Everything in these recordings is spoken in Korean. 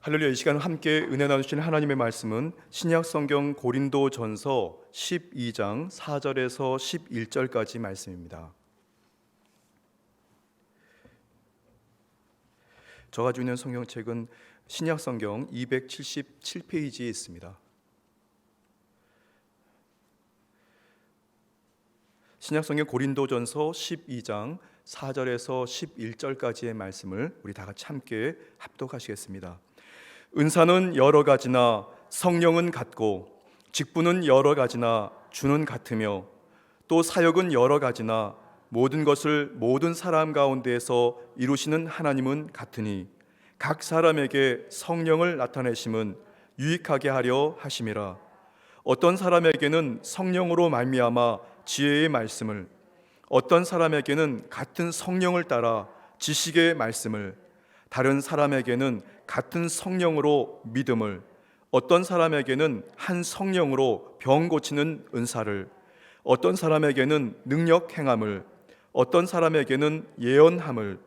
할렐루야. 이 시간 함께 은혜 나누시는 하나님의 말씀은 신약 성경 고린도전서 12장 4절에서 11절까지 말씀입니다. 저 가지고 있는 성경책은 신약 성경 277페이지에 있습니다. 신약 성경 고린도전서 12장 4절에서 11절까지의 말씀을 우리 다 같이 함께 합독하시겠습니다. 은사는 여러 가지나 성령은 같고, 직분은 여러 가지나 주는 같으며, 또 사역은 여러 가지나 모든 것을 모든 사람 가운데에서 이루시는 하나님은 같으니, 각 사람에게 성령을 나타내심은 유익하게 하려 하심이라. 어떤 사람에게는 성령으로 말미암아 지혜의 말씀을, 어떤 사람에게는 같은 성령을 따라 지식의 말씀을, 다른 사람에게는 같은 성령으로 믿음을, 어떤 사람에게는 한 성령으로 병 고치는 은사를, 어떤 사람에게는 능력 행함을, 어떤 사람에게는 예언함을,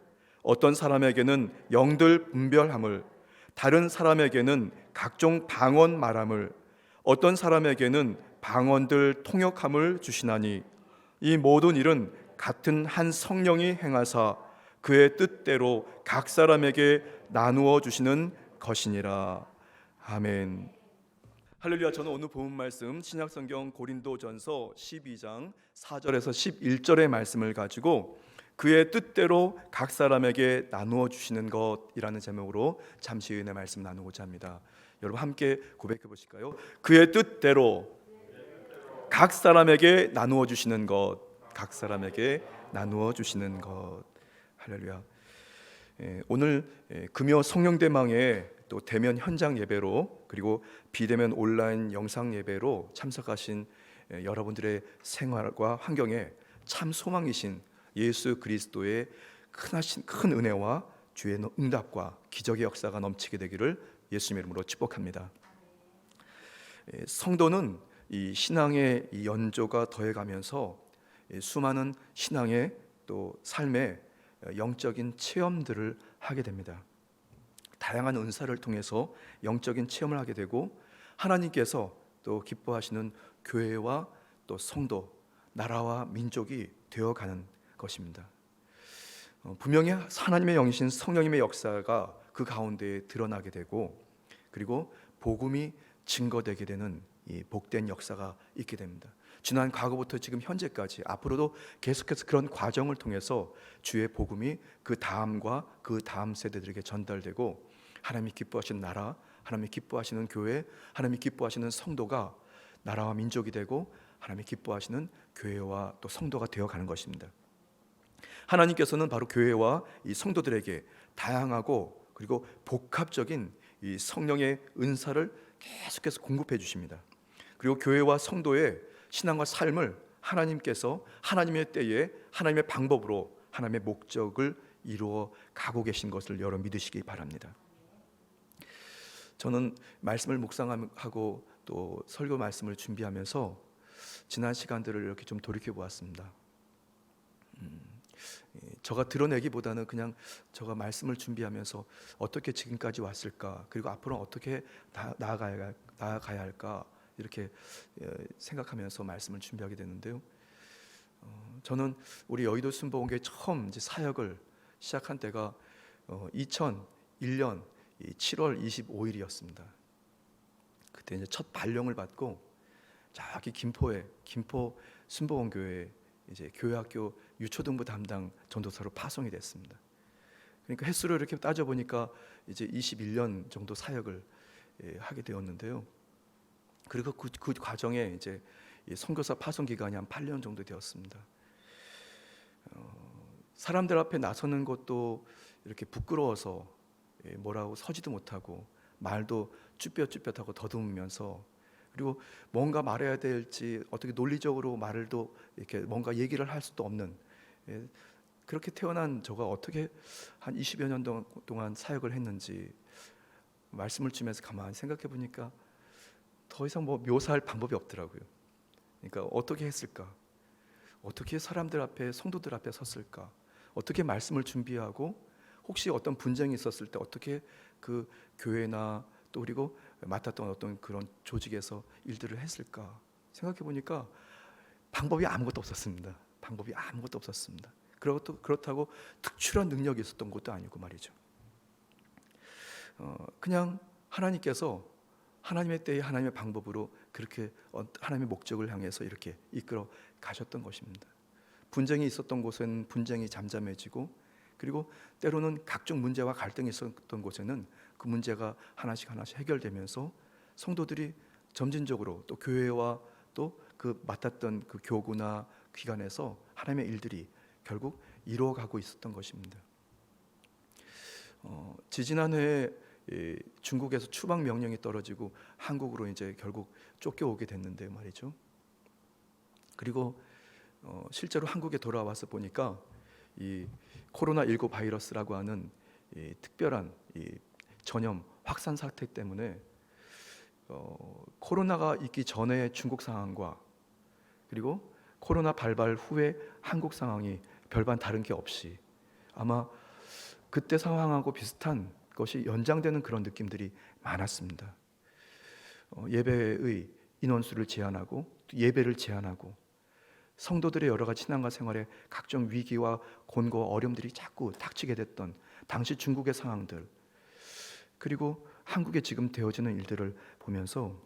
어떤 사람에게는 영들 분별함을, 다른 사람에게는 각종 방언 말함을, 어떤 사람에게는 방언들 통역함을 주시나니, 이 모든 일은 같은 한 성령이 행하사 그의 뜻대로 각 사람에게 나누어 주시는 것이니라. 아멘. 할렐루야. 저는 오늘 본 말씀 신약성경 고린도전서 12장 4절에서 11절의 말씀을 가지고 그의 뜻대로 각 사람에게 나누어 주시는 것이라는 제목으로 잠시 은혜 말씀 나누고자 합니다. 여러분 함께 고백해 보실까요? 그의 뜻대로 각 사람에게 나누어 주시는 것, 각 사람에게 나누어 주시는 것. 할렐루야. 오늘 금요 성령대망의 또 대면 현장 예배로, 그리고 비대면 온라인 영상 예배로 참석하신 여러분들의 생활과 환경에 참 소망이신 예수 그리스도의 큰 은혜와 주의 응답과 기적의 역사가 넘치게 되기를 예수님의 이름으로 축복합니다. 성도는 이 신앙의 이 연조가 더해가면서 수많은 신앙의 또 삶의 영적인 체험들을 하게 됩니다. 다양한 은사를 통해서 영적인 체험을 하게 되고, 하나님께서 또 기뻐하시는 교회와 또 성도, 나라와 민족이 되어가는 것입니다. 분명히 하나님의 영이신 성령님의 역사가 그 가운데에 드러나게 되고, 그리고 복음이 증거되게 되는 이 복된 역사가 있게 됩니다. 지난 과거부터 지금 현재까지 앞으로도 계속해서 그런 과정을 통해서 주의 복음이 그 다음과 그 다음 세대들에게 전달되고, 하나님이 기뻐하시는 나라, 하나님이 기뻐하시는 교회, 하나님이 기뻐하시는 성도가 나라와 민족이 되고, 하나님이 기뻐하시는 교회와 또 성도가 되어가는 것입니다. 하나님께서는 바로 교회와 이 성도들에게 다양하고 그리고 복합적인 이 성령의 은사를 계속해서 공급해 주십니다. 그리고 교회와 성도의 신앙과 삶을 하나님께서 하나님의 때에 하나님의 방법으로 하나님의 목적을 이루어 가고 계신 것을 여러분 믿으시기 바랍니다. 저는 말씀을 묵상하고 또 설교 말씀을 준비하면서 지난 시간들을 이렇게 좀 돌이켜 보았습니다. 저가 드러내기보다는 그냥 저가 말씀을 준비하면서 어떻게 지금까지 왔을까, 그리고 앞으로 어떻게 나아가야 할까, 이렇게 생각하면서 말씀을 준비하게 됐는데요. 저는 우리 여의도 순복음교회 처음 이제 사역을 시작한 때가 2001년 7월 25일이었습니다. 그때 이제 첫 발령을 받고 저기 김포 순복음교회 이제 교회학교 유초등부 담당 전도사로 파송이 됐습니다. 그러니까 횟수로 이렇게 따져 보니까 이제 21년 정도 사역을 하게 되었는데요. 그리고 그 과정에 이제 선교사 파송 기간이 한 8년 정도 되었습니다. 사람들 앞에 나서는 것도 이렇게 부끄러워서 뭐라고 서지도 못하고 말도 쭈뼛쭈뼛하고 더듬으면서, 그리고 뭔가 말해야 될지 어떻게 논리적으로 말을도 이렇게 뭔가 얘기를 할 수도 없는, 그렇게 태어난 저가 어떻게 한 20여 년 동안 사역을 했는지 말씀을 주면서 가만히 생각해 보니까 더 이상 뭐 묘사할 방법이 없더라고요. 그러니까 어떻게 했을까? 어떻게 사람들 앞에, 성도들 앞에 섰을까? 어떻게 말씀을 준비하고 혹시 어떤 분쟁이 있었을 때 어떻게 그 교회나 또 그리고 맡았던 어떤 그런 조직에서 일들을 했을까 생각해 보니까 방법이 아무것도 없었습니다. 방법이 아무것도 없었습니다. 그렇다고 특출한 능력이 있었던 것도 아니고 말이죠. 그냥 하나님께서 하나님의 때에 하나님의 방법으로 그렇게 하나님의 목적을 향해서 이렇게 이끌어 가셨던 것입니다. 분쟁이 있었던 곳은 분쟁이 잠잠해지고, 그리고 때로는 각종 문제와 갈등이 있었던 곳에는 그 문제가 하나씩 해결되면서 성도들이 점진적으로 또 교회와 또 그 맡았던 그 교구나 기관에서 하나님의 일들이 결국 이루어가고 있었던 것입니다. 지지난해에 중국에서 추방 명령이 떨어지고 한국으로 이제 결국 쫓겨오게 됐는데 말이죠. 그리고 실제로 한국에 돌아와서 보니까 이 코로나19 바이러스라고 하는 이 특별한 이 전염 확산 사태 때문에 코로나가 있기 전에 중국 상황과 그리고 코로나 발발 후에 한국 상황이 별반 다른 게 없이 아마 그때 상황하고 비슷한 것이 연장되는 그런 느낌들이 많았습니다. 예배의 인원수를 제한하고 예배를 제한하고 성도들의 여러 가지 신앙과 생활에 각종 위기와 곤고와 어려움들이 자꾸 닥치게 됐던 당시 중국의 상황들, 그리고 한국에 지금 되어지는 일들을 보면서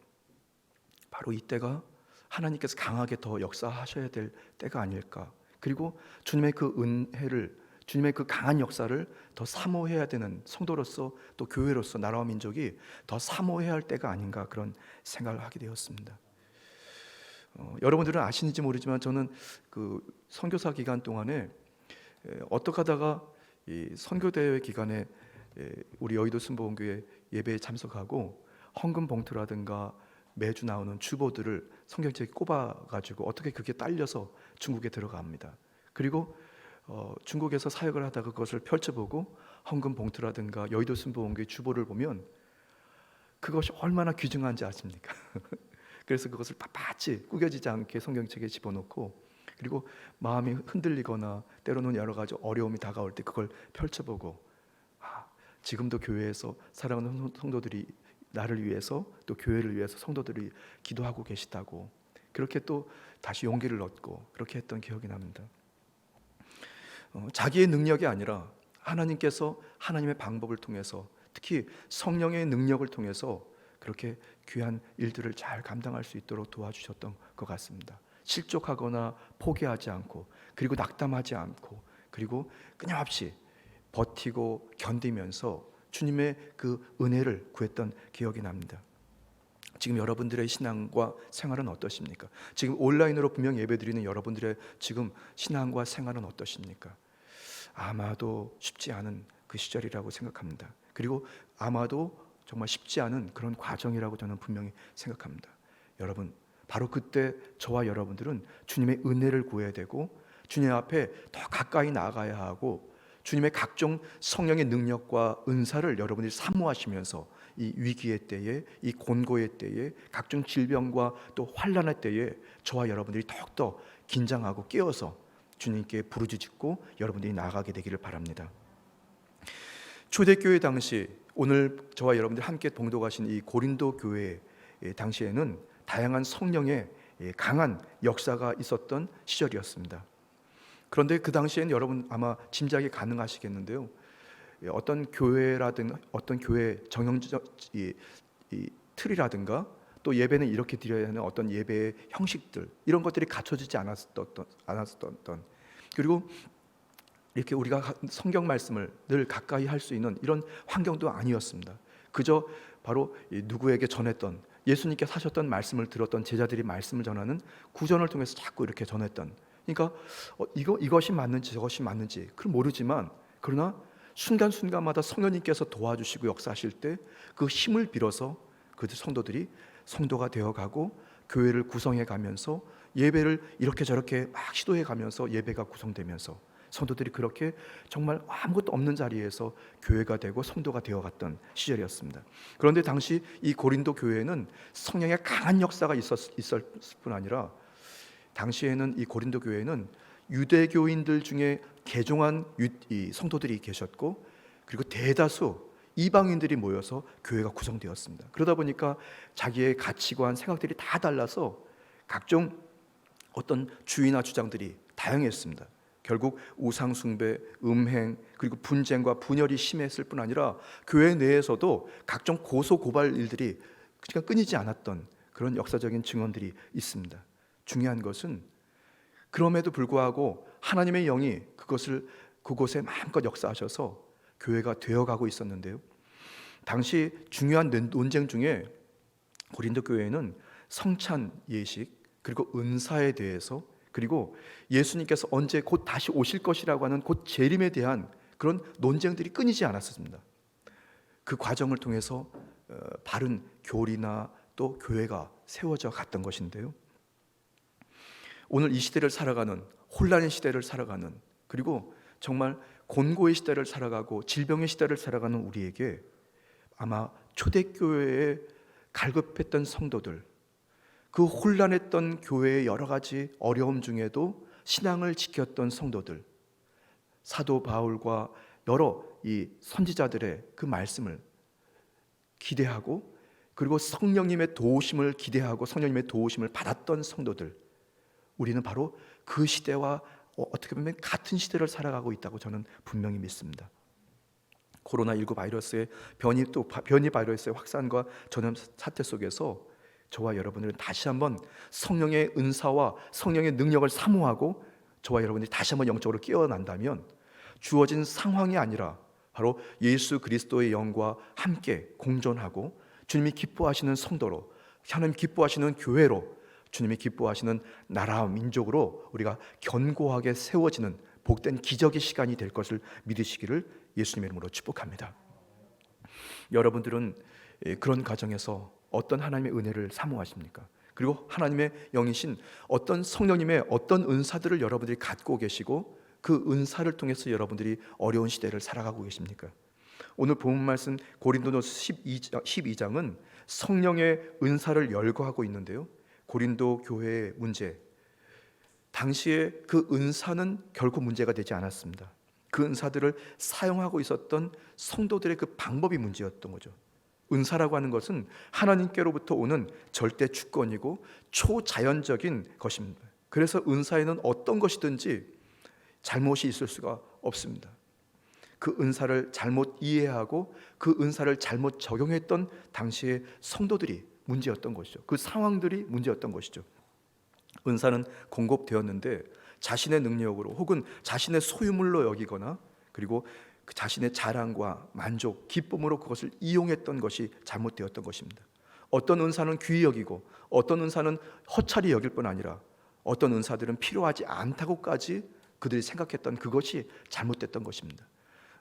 바로 이때가 하나님께서 강하게 더 역사하셔야 될 때가 아닐까. 그리고 주님의 그 은혜를, 주님의 그 강한 역사를 더 사모해야 되는 성도로서 또 교회로서 나라와 민족이 더 사모해야 할 때가 아닌가, 그런 생각을 하게 되었습니다. 여러분들은 아시는지 모르지만 저는 그 선교사 기간 동안에 어떻게 하다가 이 선교대회 기간에 우리 여의도 순복음교회 예배에 참석하고 헌금 봉투라든가 매주 나오는 주보들을 성경책에 꼽아가지고 어떻게 그게 딸려서 중국에 들어갑니다. 그리고 중국에서 사역을 하다가 그것을 펼쳐보고 헌금 봉투라든가 여의도 순복음교회 주보를 보면 그것이 얼마나 귀중한지 아십니까? 그래서 그것을 빳빳이 구겨지지 않게 성경책에 집어넣고, 그리고 마음이 흔들리거나 때로는 여러 가지 어려움이 다가올 때 그걸 펼쳐보고, 지금도 교회에서 사랑하는 성도들이 나를 위해서 또 교회를 위해서 성도들이 기도하고 계시다고, 그렇게 또 다시 용기를 얻고 그렇게 했던 기억이 납니다. 자기의 능력이 아니라 하나님께서 하나님의 방법을 통해서, 특히 성령의 능력을 통해서 그렇게 귀한 일들을 잘 감당할 수 있도록 도와주셨던 것 같습니다. 실족하거나 포기하지 않고, 그리고 낙담하지 않고, 그리고 끊임없이 버티고 견디면서 주님의 그 은혜를 구했던 기억이 납니다. 지금 여러분들의 신앙과 생활은 어떠십니까? 지금 온라인으로 분명 예배드리는 여러분들의 지금 신앙과 생활은 어떠십니까? 아마도 쉽지 않은 그 시절이라고 생각합니다. 그리고 아마도 정말 쉽지 않은 그런 과정이라고 저는 분명히 생각합니다. 여러분, 바로 그때 저와 여러분들은 주님의 은혜를 구해야 되고 주님 앞에 더 가까이 나아가야 하고, 주님의 각종 성령의 능력과 은사를 여러분들이 사모하시면서 이 위기의 때에, 이 곤고의 때에, 각종 질병과 또 환난의 때에 저와 여러분들이 더욱더 긴장하고 깨어서 주님께 부르짖고 여러분들이 나아가게 되기를 바랍니다. 초대교회 당시, 오늘 저와 여러분들 함께 동독하신 이 고린도 교회 당시에는 다양한 성령의 강한 역사가 있었던 시절이었습니다. 그런데 그 당시에는 여러분 아마 짐작이 가능하시겠는데요, 어떤 교회라든 어떤 교회 정형적 이 틀이라든가 또 예배는 이렇게 드려야 하는 어떤 예배의 형식들, 이런 것들이 갖춰지지 않았었던, 그리고 이렇게 우리가 성경 말씀을 늘 가까이 할 수 있는 이런 환경도 아니었습니다. 그저 바로 누구에게 전했던, 예수님께 사셨던 말씀을 들었던 제자들이 말씀을 전하는 구전을 통해서 자꾸 이렇게 전했던, 그러니까 이것이 맞는지 저것이 맞는지 그걸 모르지만, 그러나 순간순간마다 성령님께서 도와주시고 역사하실 때 그 힘을 빌어서 그 성도들이 성도가 되어가고 교회를 구성해 가면서 예배를 이렇게 저렇게 막 시도해 가면서 예배가 구성되면서 성도들이 그렇게 정말 아무것도 없는 자리에서 교회가 되고 성도가 되어갔던 시절이었습니다. 그런데 당시 이 고린도 교회에는 성령의 강한 역사가 있었을 뿐 아니라, 당시에는 이 고린도 교회에는 유대교인들 중에 개종한 이 성도들이 계셨고, 그리고 대다수 이방인들이 모여서 교회가 구성되었습니다. 그러다 보니까 자기의 가치관, 생각들이 다 달라서 각종 어떤 주의나 주장들이 다양했습니다. 결국 우상 숭배, 음행, 그리고 분쟁과 분열이 심했을 뿐 아니라 교회 내에서도 각종 고소 고발 일들이 끊이지 않았던 그런 역사적인 증언들이 있습니다. 중요한 것은 그럼에도 불구하고 하나님의 영이 그곳에 마음껏 역사하셔서 교회가 되어가고 있었는데요. 당시 중요한 논쟁 중에 고린도 교회는 성찬 예식, 그리고 은사에 대해서, 그리고 예수님께서 언제 곧 다시 오실 것이라고 하는 곧 재림에 대한 그런 논쟁들이 끊이지 않았습니다. 그 과정을 통해서 바른 교리나 또 교회가 세워져 갔던 것인데요. 오늘 이 시대를 살아가는, 혼란의 시대를 살아가는, 그리고 정말 곤고의 시대를 살아가고 질병의 시대를 살아가는 우리에게 아마 초대교회에 갈급했던 성도들, 그 혼란했던 교회의 여러 가지 어려움 중에도 신앙을 지켰던 성도들, 사도 바울과 여러 이 선지자들의 그 말씀을 기대하고, 그리고 성령님의 도우심을 기대하고 성령님의 도우심을 받았던 성도들, 우리는 바로 그 시대와 어떻게 보면 같은 시대를 살아가고 있다고 저는 분명히 믿습니다. 코로나19 바이러스의 변이 바이러스의 확산과 전염 사태 속에서 저와 여러분들은 다시 한번 성령의 은사와 성령의 능력을 사모하고 저와 여러분들이 다시 한번 영적으로 깨어난다면 주어진 상황이 아니라 바로 예수 그리스도의 영과 함께 공존하고 주님이 기뻐하시는 성도로, 하나님 기뻐하시는 교회로, 주님이 기뻐하시는 나라와 민족으로 우리가 견고하게 세워지는 복된 기적의 시간이 될 것을 믿으시기를 예수님의 이름으로 축복합니다. 여러분들은 그런 과정에서 어떤 하나님의 은혜를 사모하십니까? 그리고 하나님의 영이신 어떤 성령님의 어떤 은사들을 여러분들이 갖고 계시고 그 은사를 통해서 여러분들이 어려운 시대를 살아가고 계십니까? 오늘 본문 말씀 고린도전서 12장은 성령의 은사를 열거하고 있는데요. 고린도 교회의 문제, 당시에 그 은사는 결코 문제가 되지 않았습니다. 그 은사들을 사용하고 있었던 성도들의 그 방법이 문제였던 거죠. 은사라고 하는 것은 하나님께로부터 오는 절대 주권이고 초자연적인 것입니다. 그래서 은사에는 어떤 것이든지 잘못이 있을 수가 없습니다. 그 은사를 잘못 이해하고 그 은사를 잘못 적용했던 당시의 성도들이 문제였던 것이죠. 그 상황들이 문제였던 것이죠. 은사는 공급되었는데 자신의 능력으로 혹은 자신의 소유물로 여기거나 그리고 그 자신의 자랑과 만족, 기쁨으로 그것을 이용했던 것이 잘못되었던 것입니다. 어떤 은사는 귀히 여기고 어떤 은사는 허찰이 여길 뿐 아니라 어떤 은사들은 필요하지 않다고까지 그들이 생각했던 그것이 잘못됐던 것입니다.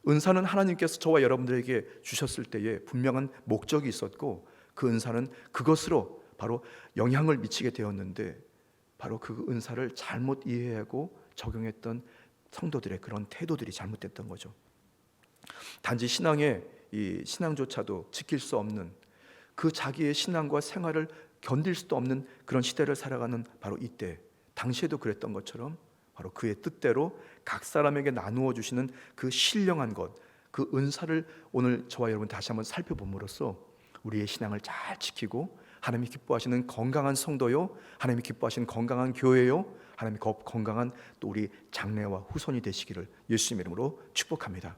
은사는 하나님께서 저와 여러분들에게 주셨을 때에 분명한 목적이 있었고 그 은사는 그것으로 바로 영향을 미치게 되었는데 바로 그 은사를 잘못 이해하고 적용했던 성도들의 그런 태도들이 잘못됐던 거죠. 단지 이 신앙조차도 지킬 수 없는 그 자기의 신앙과 생활을 견딜 수도 없는 그런 시대를 살아가는 바로 이때, 당시에도 그랬던 것처럼 바로 그의 뜻대로 각 사람에게 나누어 주시는 그 신령한 것, 그 은사를 오늘 저와 여러분 다시 한번 살펴봄으로써 우리의 신앙을 잘 지키고 하나님이 기뻐하시는 건강한 성도요, 하나님이 기뻐하시는 건강한 교회요, 하나님이 건강한 또 우리 장래와 후손이 되시기를 예수님의 이름으로 축복합니다.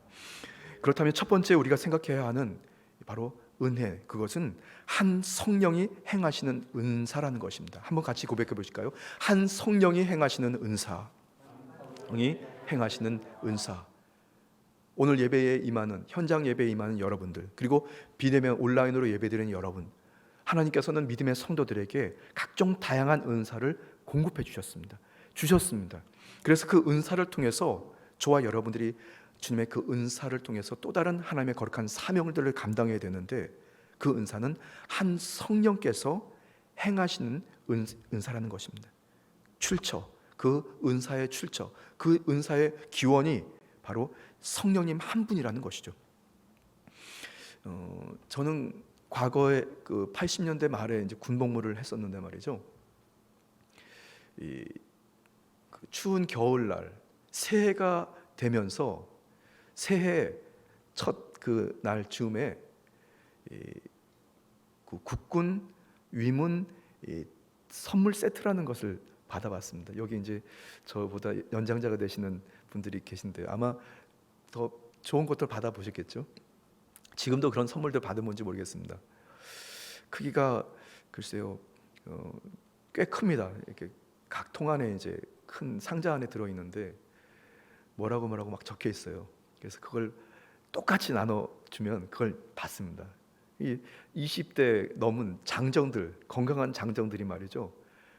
그렇다면 첫 번째 우리가 생각해야 하는 바로 은혜, 그것은 한 성령이 행하시는 은사라는 것입니다. 한번 같이 고백해 보실까요? 한 성령이 행하시는 은사, 성령이 행하시는 은사. 오늘 예배에 임하는, 현장 예배에 임하는 여러분들, 그리고 비대면 온라인으로 예배드리는 여러분, 하나님께서는 믿음의 성도들에게 각종 다양한 은사를 공급해 주셨습니다. 그래서 그 은사를 통해서 저와 여러분들이 주님의 그 은사를 통해서 또 다른 하나님의 거룩한 사명들을 감당해야 되는데 그 은사는 한 성령께서 행하시는 은사라는 것입니다. 출처, 그 은사의 출처, 그 은사의 기원이 바로 성령님 한 분이라는 것이죠. 저는 과거에 그 80년대 말에 이제 군복무를 했었는데 말이죠. 그 추운 겨울날 새해가 되면서 새해 첫 그 날 즈음에 그 국군 위문 선물 세트라는 것을 받아봤습니다. 여기 이제 저보다 연장자가 되시는 분들이 계신데 아마 더 좋은 것들 받아보셨겠죠. 지금도 그런 선물들 받으면지 모르겠습니다. 크기가 글쎄요 꽤 큽니다. 이렇게 각 통 안에 이제 큰 상자 안에 들어 있는데 뭐라고 막 적혀 있어요. 그래서 그걸 똑같이 나눠 주면 그걸 받습니다. 이 20대 넘은 장정들, 건강한 장정들이 말이죠.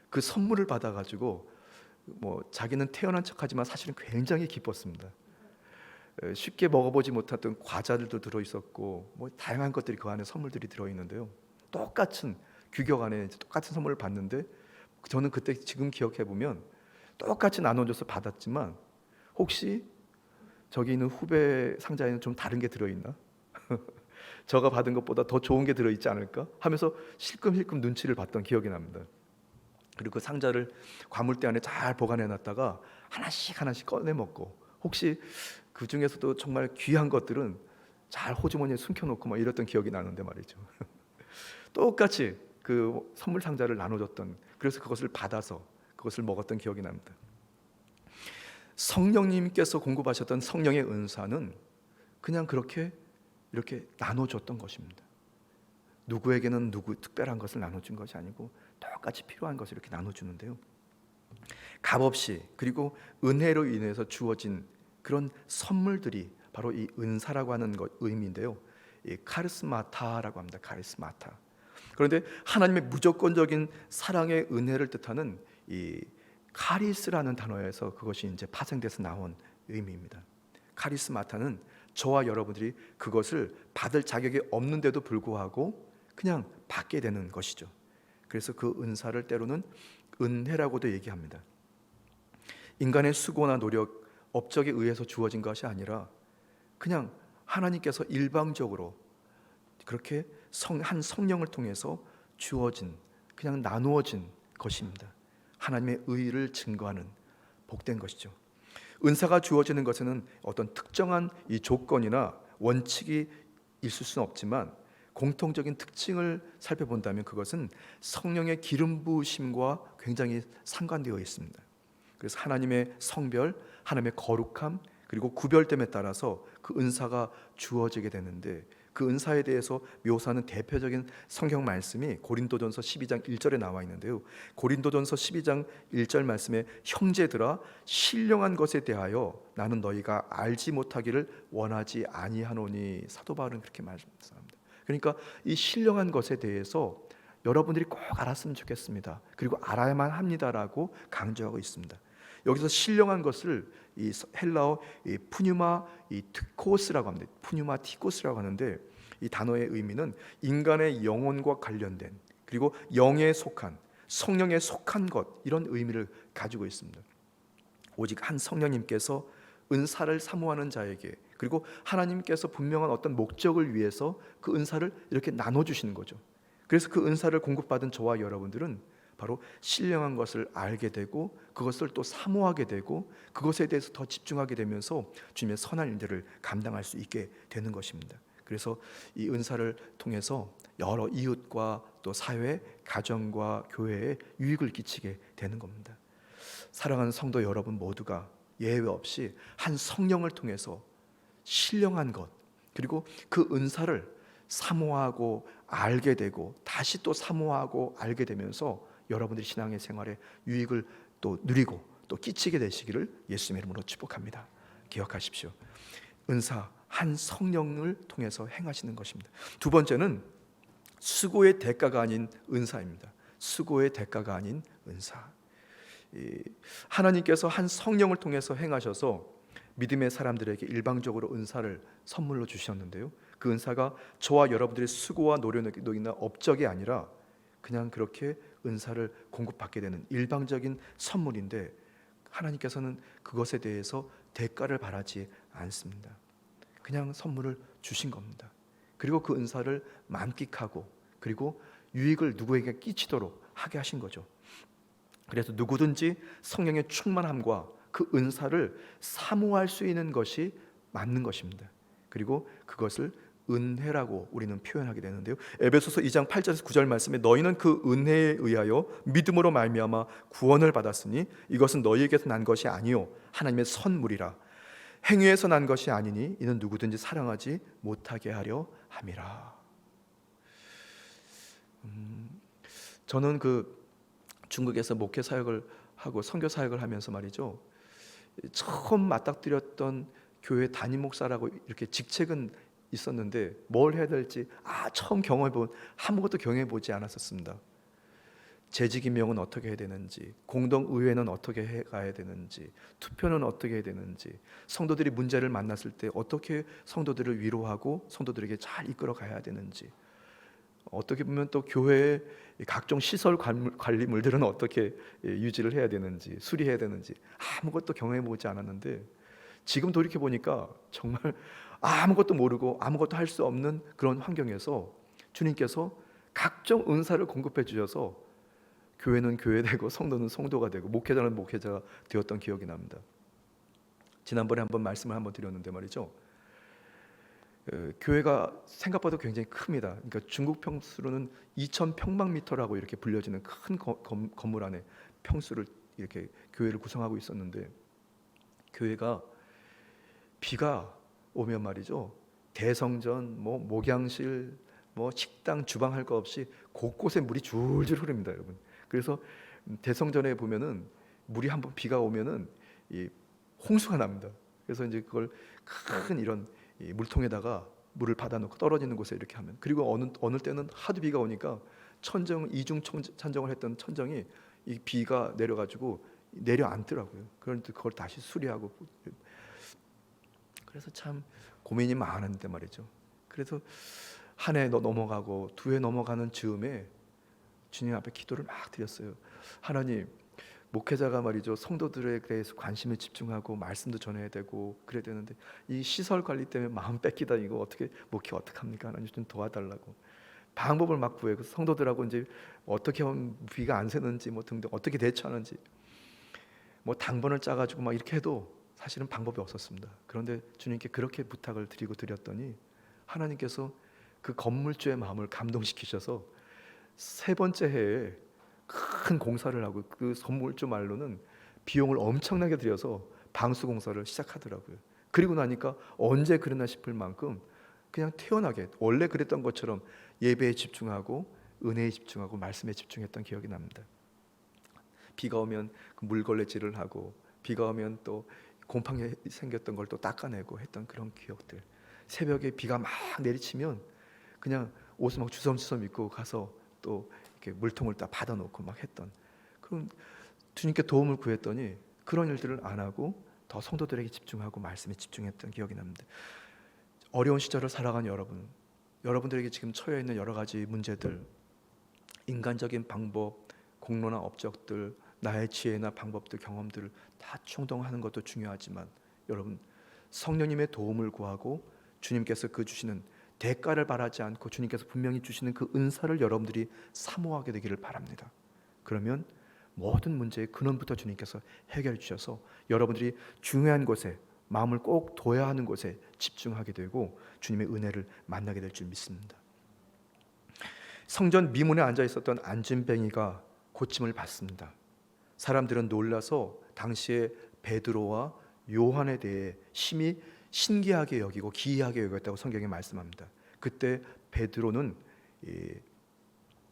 그 선물을 받아 가지고 뭐 자기는 태어난 척하지만 사실은 굉장히 기뻤습니다. 쉽게 먹어보지 못했던 과자들도 들어 있었고 뭐 다양한 것들이 그 안에 선물들이 들어 있는데요. 똑같은 규격 안에 똑같은 선물을 받는데 저는 그때 지금 기억해 보면 똑같이 나눠줘서 받았지만 혹시 저기 있는 후배 상자에는 좀 다른 게 들어있나? 저가 받은 것보다 더 좋은 게 들어있지 않을까? 하면서 실끔실끔 눈치를 봤던 기억이 납니다. 그리고 그 상자를 과물대 안에 잘 보관해놨다가 하나씩 꺼내 먹고 혹시 그 중에서도 정말 귀한 것들은 잘 호주머니에 숨겨놓고 막 이랬던 기억이 나는데 말이죠. 똑같이 그 선물 상자를 나눠줬던, 그래서 그것을 받아서 그것을 먹었던 기억이 납니다. 성령님께서 공급하셨던 성령의 은사는 그냥 그렇게 이렇게 나눠줬던 것입니다. 누구에게는 누구 특별한 것을 나눠준 것이 아니고 똑같이 필요한 것을 이렇게 나눠주는데요. 값없이 그리고 은혜로 인해서 주어진 그런 선물들이 바로 이 은사라고 하는 것 의미인데요. 이 카리스마타라고 합니다. 카리스마타. 그런데 하나님의 무조건적인 사랑의 은혜를 뜻하는 이 카리스라는 단어에서 그것이 이제 파생돼서 나온 의미입니다. 카리스마타는 저와 여러분들이 그것을 받을 자격이 없는데도 불구하고 그냥 받게 되는 것이죠. 그래서 그 은사를 때로는 은혜라고도 얘기합니다. 인간의 수고나 노력, 업적에 의해서 주어진 것이 아니라 그냥 하나님께서 일방적으로 그렇게 한 성령을 통해서 주어진, 그냥 나누어진 것입니다. 하나님의 의를 증거하는 복된 것이죠. 은사가 주어지는 것에는 어떤 특정한 이 조건이나 원칙이 있을 수는 없지만 공통적인 특징을 살펴본다면 그것은 성령의 기름 부으심과 굉장히 상관되어 있습니다. 그래서 하나님의 성별, 하나님의 거룩함, 그리고 구별됨에 따라서 그 은사가 주어지게 되는데 그 은사에 대해서 묘사하는 대표적인 성경 말씀이 고린도전서 12장 1절에 나와 있는데요. 고린도전서 12장 1절 말씀에 형제들아 신령한 것에 대하여 나는 너희가 알지 못하기를 원하지 아니하노니, 사도 바울은 그렇게 말씀합니다. 그러니까 이 신령한 것에 대해서 여러분들이 꼭 알았으면 좋겠습니다. 그리고 알아야만 합니다라고 강조하고 있습니다. 여기서 신령한 것을 이 헬라어 이 푸뉴마 이 티코스라고 합니다. 푸뉴마 티코스라고 하는데 이 단어의 의미는 인간의 영혼과 관련된, 그리고 영에 속한, 성령에 속한 것, 이런 의미를 가지고 있습니다. 오직 한 성령님께서 은사를 사모하는 자에게, 그리고 하나님께서 분명한 어떤 목적을 위해서 그 은사를 이렇게 나눠주시는 거죠. 그래서 그 은사를 공급받은 저와 여러분들은 바로 신령한 것을 알게 되고 그것을 또 사모하게 되고 그것에 대해서 더 집중하게 되면서 주님의 선한 일들을 감당할 수 있게 되는 것입니다. 그래서 이 은사를 통해서 여러 이웃과 또 사회, 가정과 교회에 유익을 끼치게 되는 겁니다. 사랑하는 성도 여러분 모두가 예외 없이 한 성령을 통해서 신령한 것, 그리고 그 은사를 사모하고 알게 되고 다시 또 사모하고 알게 되면서 여러분들이 신앙의 생활에 유익을 또 누리고 또 끼치게 되시기를 예수님의 이름으로 축복합니다. 기억하십시오. 은사, 한 성령을 통해서 행하시는 것입니다. 두 번째는 수고의 대가가 아닌 은사입니다. 수고의 대가가 아닌 은사. 하나님께서 한 성령을 통해서 행하셔서 믿음의 사람들에게 일방적으로 은사를 선물로 주셨는데요. 그 은사가 저와 여러분들의 수고와 노력이나 업적이 아니라 그냥 그렇게 은사를 공급받게 되는 일방적인 선물인데 하나님께서는 그것에 대해서 대가를 바라지 않습니다. 그냥 선물을 주신 겁니다. 그리고 그 은사를 만끽하고 그리고 유익을 누구에게 끼치도록 하게 하신 거죠. 그래서 누구든지 성령의 충만함과 그 은사를 사모할 수 있는 것이 맞는 것입니다. 그리고 그것을 은혜라고 우리는 표현하게 되는데요. 에베소서 2장 8절에서 9절 말씀에 너희는 그 은혜에 의하여 믿음으로 말미암아 구원을 받았으니 이것은 너희에게서 난 것이 아니요 하나님의 선물이라. 행위에서 난 것이 아니니 이는 누구든지 사랑하지 못하게 하려 함이라. 저는 그 중국에서 목회 사역을 하고 선교 사역을 하면서 말이죠, 처음 맞닥뜨렸던 교회 담임 목사라고 이렇게 직책은 있었는데 뭘 해야 될지 처음 경험해본, 아무것도 경험해보지 않았었습니다. 재직 임명은 어떻게 해야 되는지, 공동의회는 어떻게 해가야 되는지, 투표는 어떻게 해야 되는지, 성도들이 문제를 만났을 때 어떻게 성도들을 위로하고 성도들에게 잘 이끌어 가야 되는지, 어떻게 보면 또 교회의 각종 시설 관리물들은 어떻게 유지를 해야 되는지, 수리해야 되는지 아무것도 경험해보지 않았는데 지금 돌이켜보니까 정말 아무것도 모르고 아무것도 할 수 없는 그런 환경에서 주님께서 각종 은사를 공급해 주셔서 교회는 교회되고 성도는 성도가 되고 목회자는 목회자가 되었던 기억이 납니다. 지난번에 한번 말씀을 한번 드렸는데 말이죠, 교회가 생각보다 굉장히 큽니다. 그러니까 중국 평수로는 2,000평방미터라고 이렇게 불려지는 큰 건물 안에 평수를 이렇게 교회를 구성하고 있었는데, 교회가 비가 오면 말이죠, 대성전, 목양실, 식당, 주방 할 거 없이 곳곳에 물이 줄줄 흐릅니다, 여러분. 그래서 대성전에 보면은 물이 한번 비가 오면은 이 홍수가 납니다. 그래서 이제 그걸 큰 이런 이 물통에다가 물을 받아놓고 떨어지는 곳에 이렇게 하면, 그리고 어느 때는 하도 비가 오니까 이중 천정을 했던 천정이 이 비가 내려가지고 내려앉더라고요. 그런데 그걸 다시 수리하고, 그래서 참 고민이 많은데 말이죠. 그래서 한 해 넘어가고 두 해 넘어가는 즈음에 주님 앞에 기도를 막 드렸어요. 하나님, 목회자가 말이죠, 성도들에 대해서 관심을 집중하고 말씀도 전해야 되고 그래야 되는데 이 시설 관리 때문에 마음 뺏기다, 이거 어떻게 목회 어떡합니까? 하나님 좀 도와달라고 방법을 막 구해요. 성도들하고 이제 어떻게 하면 비가 안 새는지 등등 어떻게 대처하는지 당번을 짜가지고 막 이렇게 해도 사실은 방법이 없었습니다. 그런데 주님께 그렇게 부탁을 드렸더니 하나님께서 그 건물주의 마음을 감동시키셔서 세 번째 해에 큰 공사를 하고, 그 건물주 말로는 비용을 엄청나게 들여서 방수 공사를 시작하더라고요. 그리고 나니까 언제 그랬나 싶을 만큼 그냥 태연하게 원래 그랬던 것처럼 예배에 집중하고 은혜에 집중하고 말씀에 집중했던 기억이 납니다. 비가 오면 그 물걸레질을 하고, 비가 오면 또 곰팡이 생겼던 걸 또 닦아내고 했던 그런 기억들. 새벽에 비가 막 내리치면 그냥 옷을 막 주섬주섬 입고 가서 또 이렇게 물통을 딱 받아놓고 막 했던, 그럼 주님께 도움을 구했더니 그런 일들을 안 하고 더 성도들에게 집중하고 말씀에 집중했던 기억이 납니다. 어려운 시절을 살아간 여러분들에게 지금 처해 있는 여러 가지 문제들, 인간적인 방법, 공로나 업적들, 나의 지혜나 방법들, 경험들을 다 충동하는 것도 중요하지만 여러분, 성령님의 도움을 구하고 주님께서 그 주시는 대가를 바라지 않고 주님께서 분명히 주시는 그 은사를 여러분들이 사모하게 되기를 바랍니다. 그러면 모든 문제의 근원부터 주님께서 해결해 주셔서 여러분들이 중요한 곳에, 마음을 꼭 둬야 하는 곳에 집중하게 되고 주님의 은혜를 만나게 될 줄 믿습니다. 성전 미문에 앉아 있었던 안진뱅이가 고침을 받습니다. 사람들은 놀라서 당시에 베드로와 요한에 대해 심히 신기하게 여기고 기이하게 여겼다고 성경에 말씀합니다. 그때 베드로는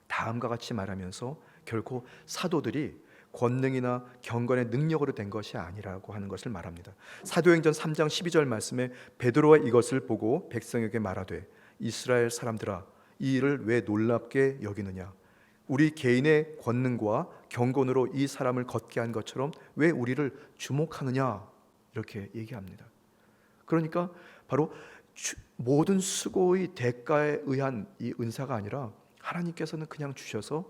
다음과 같이 말하면서 결코 사도들이 권능이나 경건의 능력으로 된 것이 아니라고 하는 것을 말합니다. 사도행전 3장 12절 말씀에 베드로가 이것을 보고 백성에게 말하되 이스라엘 사람들아, 이 일을 왜 놀랍게 여기느냐? 우리 개인의 권능과 경건으로 이 사람을 걷게 한 것처럼 왜 우리를 주목하느냐? 이렇게 얘기합니다. 그러니까 바로 모든 수고의 대가에 의한 이 은사가 아니라 하나님께서는 그냥 주셔서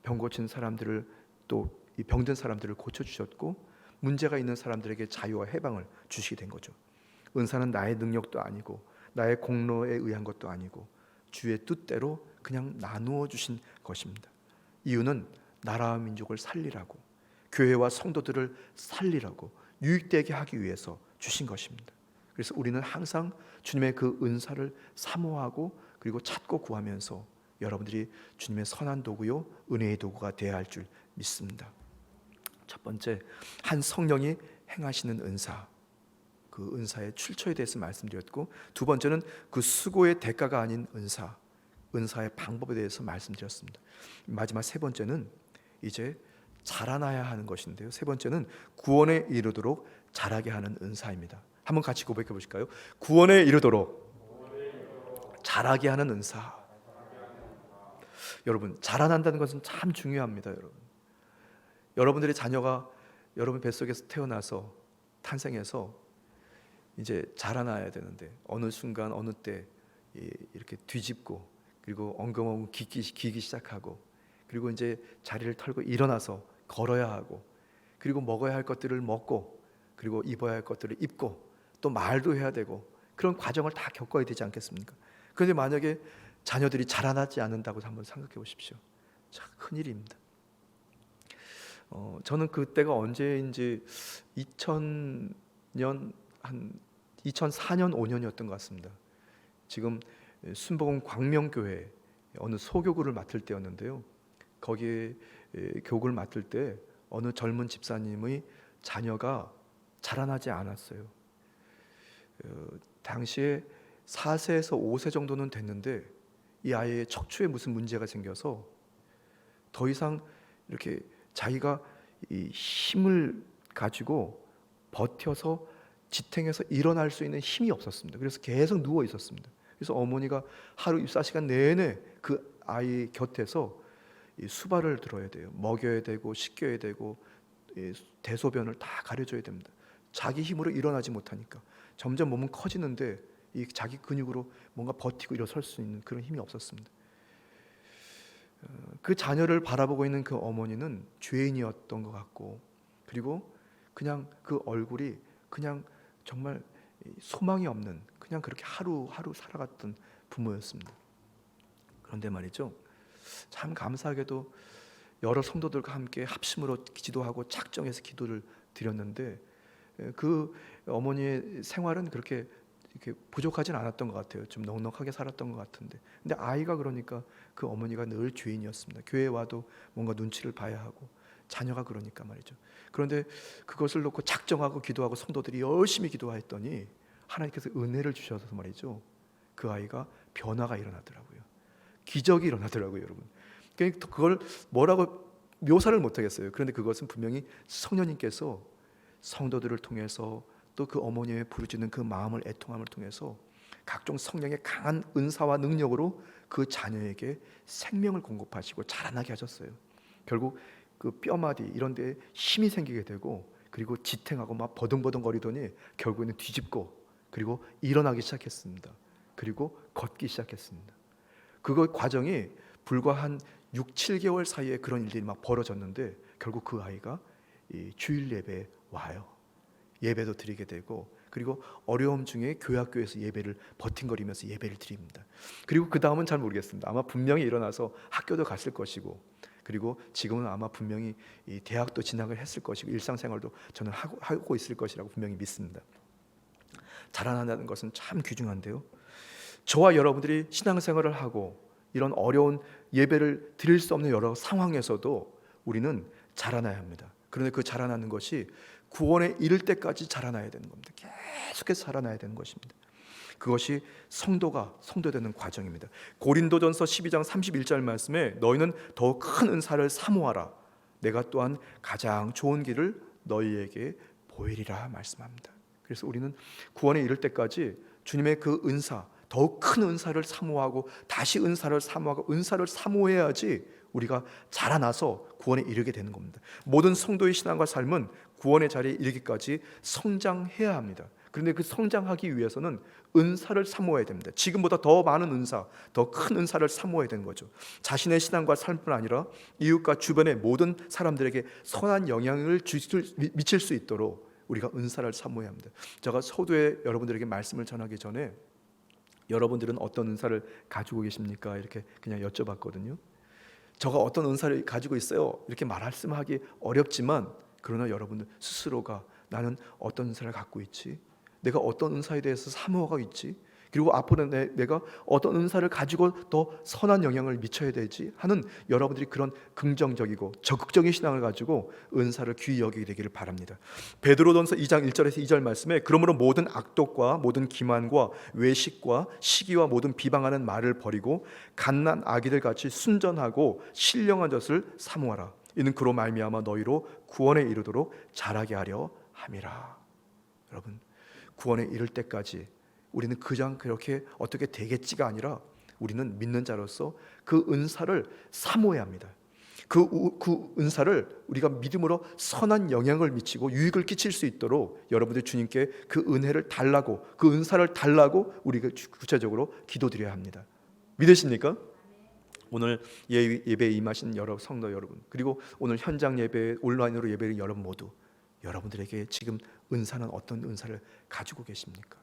병 고친 사람들을, 또 이 병든 사람들을 고쳐주셨고 문제가 있는 사람들에게 자유와 해방을 주시게 된 거죠. 은사는 나의 능력도 아니고 나의 공로에 의한 것도 아니고 주의 뜻대로 그냥 나누어 주신 것입니다. 이유는 나라와 민족을 살리라고, 교회와 성도들을 살리라고, 유익되게 하기 위해서 주신 것입니다. 그래서 우리는 항상 주님의 그 은사를 사모하고 그리고 찾고 구하면서 여러분들이 주님의 선한 도구요 은혜의 도구가 되어야 할 줄 믿습니다. 첫 번째, 한 성령이 행하시는 은사, 그 은사의 출처에 대해서 말씀드렸고, 두 번째는 그 수고의 대가가 아닌 은사, 은사의 방법에 대해서 말씀드렸습니다. 마지막 세 번째는 이제 자라나야 하는 것인데요, 세 번째는 구원에 이르도록 자라게 하는 은사입니다. 한번 같이 고백해 보실까요? 구원에 이르도록 자라게 하는 은사. 여러분, 자라난다는 것은 참 중요합니다. 여러분들의 자녀가 여러분 뱃속에서 태어나서 탄생해서 이제 자라나야 되는데 어느 순간 어느 때 이렇게 뒤집고 그리고 엉금엉금 기기 시작하고 그리고 이제 자리를 털고 일어나서 걸어야 하고 그리고 먹어야 할 것들을 먹고 그리고 입어야 할 것들을 입고 또 말도 해야 되고 그런 과정을 다 겪어야 되지 않겠습니까? 그런데 만약에 자녀들이 자라나지 않는다고 한번 생각해 보십시오. 참 큰일입니다. 저는 그때가 언제인지 2000년 한 2004년 5년이었던 것 같습니다. 지금 순복음 광명교회 어느 소교구를 맡을 때였는데요, 거기에 교구를 맡을 때 어느 젊은 집사님의 자녀가 자라나지 않았어요. 당시에 4세에서 5세 정도는 됐는데 이 아이의 척추에 무슨 문제가 생겨서 더 이상 이렇게 자기가 이 힘을 가지고 버텨서 지탱해서 일어날 수 있는 힘이 없었습니다. 그래서 계속 누워 있었습니다. 그래서 어머니가 하루 24시간 내내 그 아이 곁에서 이 수발을 들어야 돼요. 먹여야 되고 씻겨야 되고 대소변을 다 가려줘야 됩니다. 자기 힘으로 일어나지 못하니까 점점 몸은 커지는데 이 자기 근육으로 뭔가 버티고 일어설 수 있는 그런 힘이 없었습니다. 그 자녀를 바라보고 있는 그 어머니는 죄인이었던 것 같고, 그리고 그냥 그 얼굴이 그냥 정말 소망이 없는, 그냥 그렇게 하루하루 살아갔던 부모였습니다. 그런데 말이죠, 참 감사하게도 여러 성도들과 함께 합심으로 기도하고 작정해서 기도를 드렸는데 그 어머니의 생활은 그렇게 이렇게 부족하진 않았던 것 같아요. 좀 넉넉하게 살았던 것 같은데, 근데 아이가 그러니까 그 어머니가 늘 죄인이었습니다. 교회 와도 뭔가 눈치를 봐야 하고, 자녀가 그러니까 말이죠. 그런데 그것을 놓고 작정하고 기도하고 성도들이 열심히 기도했더니 하나님께서 은혜를 주셔서 말이죠, 그 아이가 변화가 일어나더라고요. 기적이 일어나더라고요, 여러분. 그러니까 그걸 뭐라고 묘사를 못하겠어요. 그런데 그것은 분명히 성령님께서 성도들을 통해서 또 그 어머니의 부르짖는 그 마음을, 애통함을 통해서 각종 성령의 강한 은사와 능력으로 그 자녀에게 생명을 공급하시고 자라나게 하셨어요. 결국 그 뼈마디 이런 데에 힘이 생기게 되고, 그리고 지탱하고 막 버둥버둥거리더니 결국에는 뒤집고 그리고 일어나기 시작했습니다. 그리고 걷기 시작했습니다. 그거 과정이 불과 한 6, 7개월 사이에 그런 일들이 막 벌어졌는데 결국 그 아이가 이 주일 예배에 와요. 예배도 드리게 되고, 그리고 어려움 중에 교회학교에서 예배를 버팅거리면서 예배를 드립니다. 그리고 그 다음은 잘 모르겠습니다. 아마 분명히 일어나서 학교도 갔을 것이고, 그리고 지금은 아마 분명히 이 대학도 진학을 했을 것이고, 일상생활도 저는 하고 있을 것이라고 분명히 믿습니다. 자라난다는 것은 참 귀중한데요, 저와 여러분들이 신앙생활을 하고 이런 어려운 예배를 드릴 수 없는 여러 상황에서도 우리는 자라나야 합니다. 그런데 그 자라나는 것이 구원에 이를 때까지 자라나야 되는 겁니다. 계속해서 자라나야 되는 것입니다. 그것이 성도가 성도되는 과정입니다. 고린도전서 12장 31절 말씀에 너희는 더 큰 은사를 사모하라. 내가 또한 가장 좋은 길을 너희에게 보이리라 말씀합니다. 그래서 우리는 구원에 이를 때까지 주님의 그 은사, 더욱 큰 은사를 사모하고 다시 은사를 사모하고 은사를 사모해야지 우리가 자라나서 구원에 이르게 되는 겁니다. 모든 성도의 신앙과 삶은 구원의 자리에 이르기까지 성장해야 합니다. 그런데 그 성장하기 위해서는 은사를 사모해야 됩니다. 지금보다 더 많은 은사, 더 큰 은사를 사모해야 되는 거죠. 자신의 신앙과 삶뿐 아니라 이웃과 주변의 모든 사람들에게 선한 영향을 미칠 수 있도록 우리가 은사를 사모해야 합니다. 제가 서두에 여러분들에게 말씀을 전하기 전에 여러분들은 어떤 은사를 가지고 계십니까? 이렇게 그냥 여쭤봤거든요. 저가 어떤 은사를 가지고 있어요, 이렇게 말씀하기 어렵지만, 그러나 여러분들 스스로가 나는 어떤 은사를 갖고 있지? 내가 어떤 은사에 대해서 사모하고 있지? 그리고 앞으로 내가 어떤 은사를 가지고 더 선한 영향을 미쳐야 되지 하는 여러분들이 그런 긍정적이고 적극적인 신앙을 가지고 은사를 귀히 여기게 되기를 바랍니다. 베드로전서 2장 1절에서 2절 말씀에 그러므로 모든 악독과 모든 기만과 외식과 시기와 모든 비방하는 말을 버리고 갓난 아기들 같이 순전하고 신령한 젖을 사모하라. 이는 그로 말미암아 너희로 구원에 이르도록 자라게 하려 함이라. 여러분, 구원에 이를 때까지 우리는 그냥 그렇게 어떻게 되겠지가 아니라 우리는 믿는 자로서 그 은사를 사모해야 합니다. 그 은사를 우리가 믿음으로 선한 영향을 미치고 유익을 끼칠 수 있도록 여러분들 주님께 그 은혜를 달라고, 그 은사를 달라고 우리가 구체적으로 기도드려야 합니다. 믿으십니까? 오늘 예배에 임하신 여러 성도 여러분, 그리고 오늘 현장 예배, 온라인으로 예배를 여러분 모두, 여러분들에게 지금 은사는 어떤 은사를 가지고 계십니까?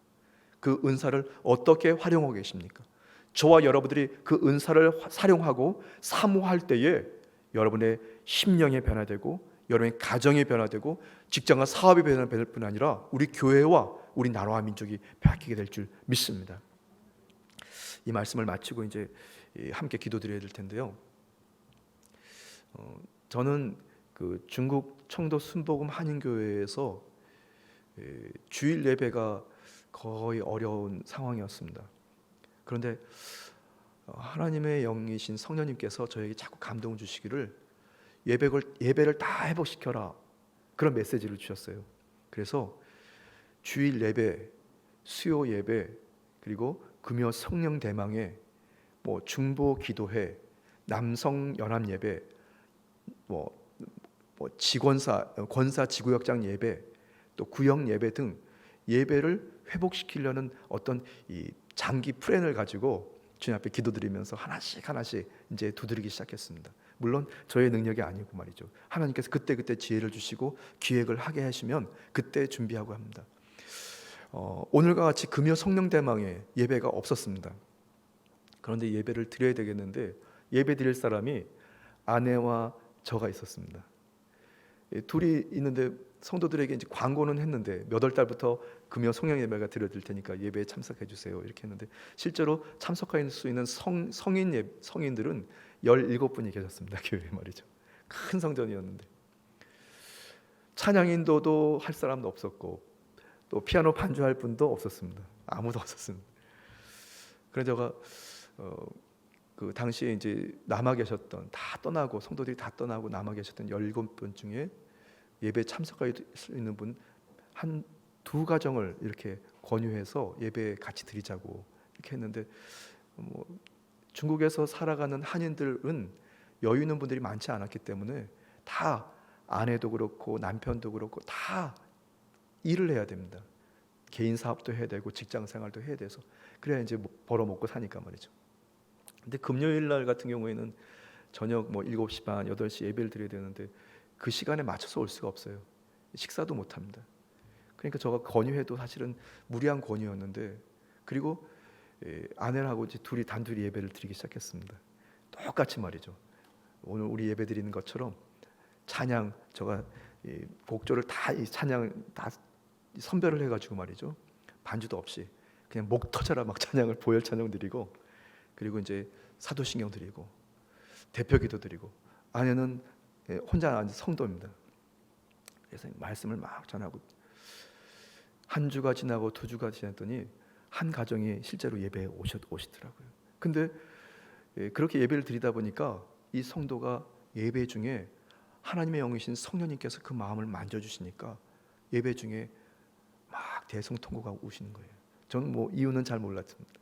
그 은사를 어떻게 활용하고 계십니까? 저와 여러분들이 그 은사를 활용하고 사모할 때에 여러분의 심령이 변화되고 여러분의 가정이 변화되고 직장과 사업이 변화될 뿐 아니라 우리 교회와 우리 나라와 민족이 바뀌게 될 줄 믿습니다. 이 말씀을 마치고 이제 함께 기도드려야 될 텐데요. 저는 그 중국 청도 순복음 한인교회에서 주일 예배가 거의 어려운 상황이었습니다. 그런데 하나님의 영이신 성령님께서 저에게 자꾸 감동을 주시기를 예배를 다 회복시켜라, 그런 메시지를 주셨어요. 그래서 주일 예배, 수요 예배, 그리고 금요 성령 대망회, 중보 기도회, 남성 연합 예배, 권사 지구역장 예배, 또 구역 예배 등 예배를 회복시키려는 어떤 이 장기 플랜을 가지고 주님 앞에 기도드리면서 하나씩 이제 두드리기 시작했습니다. 물론 저의 능력이 아니고 말이죠. 하나님께서 그때 지혜를 주시고 기획을 하게 하시면 그때 준비하고 합니다. 오늘과 같이 금요 성령대망에 예배가 없었습니다. 그런데 예배를 드려야 되겠는데 예배 드릴 사람이 아내와 저가 있었습니다. 둘이 있는데 성도들에게 이제 광고는 했는데 몇 월 달부터 금요 성령 예배가 드려질 테니까 예배에 참석해 주세요, 이렇게 했는데 실제로 참석할 수 있는 성인들은 17분이 계셨습니다. 교회에 말이죠. 큰 성전이었는데 찬양 인도도 할 사람도 없었고 또 피아노 반주할 분도 없었습니다. 아무도 없었습니다. 그래서 제가 그 당시에 이제 남아 계셨던, 다 떠나고 성도들이 다 떠나고 남아 계셨던 17분 중에 예배에 참석할 수 있는 분 한 두 가정을 이렇게 권유해서 예배에 같이 드리자고 이렇게 했는데 중국에서 살아가는 한인들은 여유 있는 분들이 많지 않았기 때문에 다 아내도 그렇고 남편도 그렇고 다 일을 해야 됩니다. 개인 사업도 해야 되고 직장 생활도 해야 돼서 그래야 이제 벌어 먹고 사니까 말이죠. 근데 금요일 날 같은 경우에는 저녁 7시 반, 8시 예배를 드려야 되는데 그 시간에 맞춰서 올 수가 없어요. 식사도 못 합니다. 그러니까 제가 권유해도 사실은 무리한 권유였는데, 그리고 아내하고 이제 둘이 단둘이 예배를 드리기 시작했습니다. 똑같이 말이죠. 오늘 우리 예배 드리는 것처럼 찬양, 제가 곡조를 다 이 찬양 다 선별을 해가지고 말이죠. 반주도 없이 그냥 목 터져라 막 찬양을 보혈 찬양 드리고, 그리고 이제 사도신경 드리고 대표기도 드리고, 아내는 혼자 앉은 성도입니다. 그래서 말씀을 막 전하고 한 주가 지나고 두 주가 지났더니 한 가정이 실제로 예배에 오시더라고요. 근데 그렇게 예배를 드리다 보니까 이 성도가 예배 중에 하나님의 영이신 성령님께서 그 마음을 만져주시니까 예배 중에 막 대성통곡가 우시는 거예요. 저는 이유는 잘 몰랐습니다.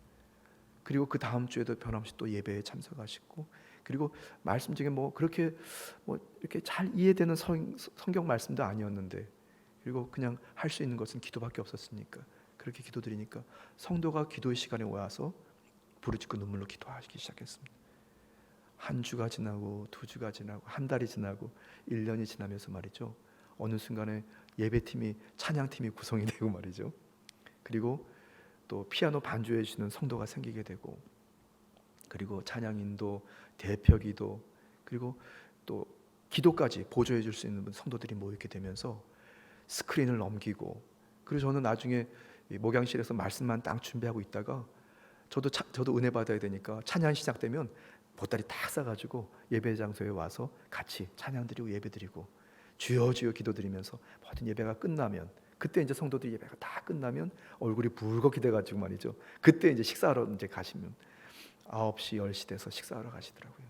그리고 그 다음 주에도 변함없이 또 예배에 참석하시고, 그리고 말씀 중에 그렇게 이렇게 잘 이해되는 성경 말씀도 아니었는데, 그리고 그냥 할 수 있는 것은 기도밖에 없었으니까 그렇게 기도드리니까 성도가 기도의 시간에 와서 부르짖고 눈물로 기도하기 시작했습니다. 한 주가 지나고 두 주가 지나고 한 달이 지나고 1년이 지나면서 말이죠, 어느 순간에 예배팀이, 찬양팀이 구성이 되고 말이죠, 그리고 또 피아노 반주해 주시는 성도가 생기게 되고, 그리고 찬양인도, 대표기도, 그리고 또 기도까지 보조해 줄 수 있는 성도들이 모이게 되면서 스크린을 넘기고, 그리고 저는 나중에 이 목양실에서 말씀만 딱 준비하고 있다가 저도 은혜 받아야 되니까 찬양 시작되면 보따리 딱 싸가지고 예배 장소에 와서 같이 찬양 드리고 예배 드리고 주여 주여 기도드리면서 모든 예배가 끝나면, 그때 이제 성도들이 예배가 다 끝나면 얼굴이 붉게 돼가지고 말이죠, 그때 이제 식사하러 이제 가시면 9시 10시 돼서 식사하러 가시더라고요.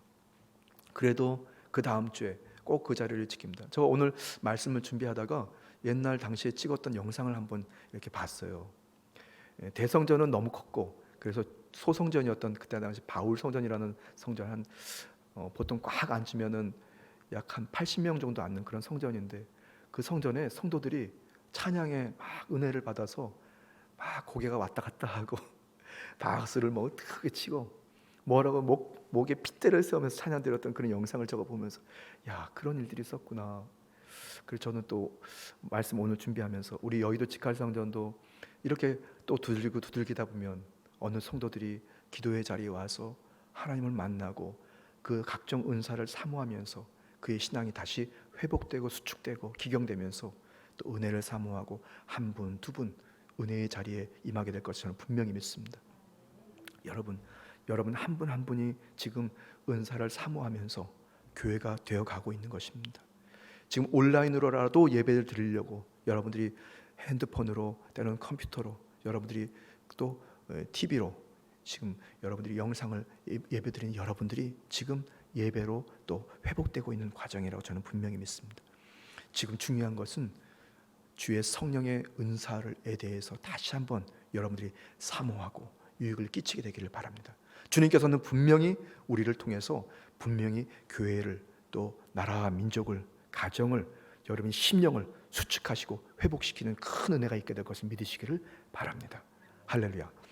그래도 그 다음 주에 꼭 그 자리를 지킵니다. 저 오늘 말씀을 준비하다가 옛날 당시에 찍었던 영상을 한번 이렇게 봤어요. 대성전은 너무 컸고, 그래서 소성전이었던 그때 당시 바울 성전이라는 성전, 한 보통 꽉 앉으면은 약 한 80명 정도 앉는 그런 성전인데, 그 성전에 성도들이 찬양에 막 은혜를 받아서 막 고개가 왔다 갔다 하고 박수를 뭐 크게 치고 뭐라고 목에 핏대를 세우면서 찬양 드렸던 그런 영상을 저거 보면서, 야, 그런 일들이 있었구나. 그래서 저는 또 말씀 오늘 준비하면서 우리 여의도 직할성전도 이렇게 또 두들기다 보면 어느 성도들이 기도의 자리에 와서 하나님을 만나고 그 각종 은사를 사모하면서 그의 신앙이 다시 회복되고 수축되고 기경되면서 또 은혜를 사모하고 한 분, 두 분 은혜의 자리에 임하게 될 것을 저는 분명히 믿습니다. 여러분 한 분 한 분이 지금 은사를 사모하면서 교회가 되어가고 있는 것입니다. 지금 온라인으로라도 예배를 드리려고 여러분들이 핸드폰으로, 때로는 컴퓨터로, 여러분들이 또 TV로 지금 여러분들이 영상을 예배드리는 여러분들이 지금 예배로 또 회복되고 있는 과정이라고 저는 분명히 믿습니다. 지금 중요한 것은 주의 성령의 은사에 대해서 다시 한번 여러분들이 사모하고 유익을 끼치게 되기를 바랍니다. 주님께서는 분명히 우리를 통해서 분명히 교회를, 또 나라와 민족을, 가정을, 여러분의 심령을 수축하시고 회복시키는 큰 은혜가 있게 될 것을 믿으시기를 바랍니다. 할렐루야.